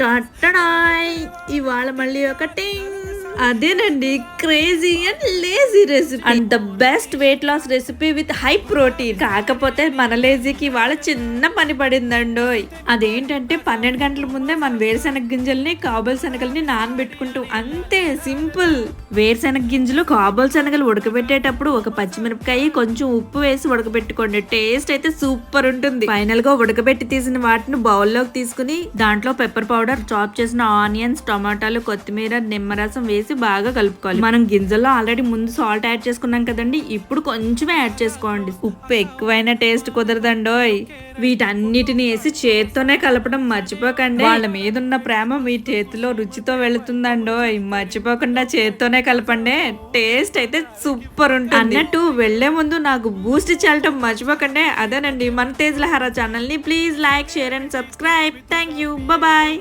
టట్టడాయ్! ఇవాళ మళ్ళీ ఒక టింగ్ అదేనండి crazy and lazy recipe and the best weight loss recipe with high protein. కాకపోతే మన లేజీకి ఇవాళ చిన్న పని పడిందండోయ్. అదేంటంటే 12 గంటల ముందే మన వేరుశెనగ గింజల్ని కాబోల్ శనగల్ని నానబెట్టుకుంటాం, అంతే సింపుల్. వేరుశెనగ గింజలు కాబోల్ శనగలు ఉడకబెట్టేటప్పుడు ఒక పచ్చిమిరపకాయ కొంచెం ఉప్పు వేసి ఉడకబెట్టుకోండి, టేస్ట్ అయితే సూపర్ ఉంటుంది. ఫైనల్ గా ఉడకబెట్టి తీసిన వాటిని బౌల్లోకి తీసుకుని దాంట్లో పెప్పర్ పౌడర్, చాప్ చేసిన ఆనియన్స్, టమాటాలు, కొత్తిమీర, నిమ్మరసం వేసి బాగా కలుపుకోవాలి. మనం గింజల్లో ఆల్రెడీ ముందు సాల్ట్ యాడ్ చేసుకున్నాం కదండి, ఇప్పుడు కొంచెమే యాడ్ చేసుకోండి. ఉప్పు ఎక్కువైనా టేస్ట్ కుదరదండోయ్. వీటన్నిటిని వేసి చేత్తోనే కలపడం మర్చిపోకండి. వాళ్ళ మీద ఉన్న ప్రేమ మీ చేతిలో రుచితో వెళుతుందండోయ్. మర్చిపోకుండా చేత్తోనే కలపండి, టేస్ట్ అయితే సూపర్ ఉంటుంది. అన్నట్టు వెళ్లే ముందు నాకు బూస్ట్ చల్లటం మర్చిపోకండి. అదేనండి మన తేజ్ లహరా ఛానల్ ని please like, share and subscribe. Thank you, bye.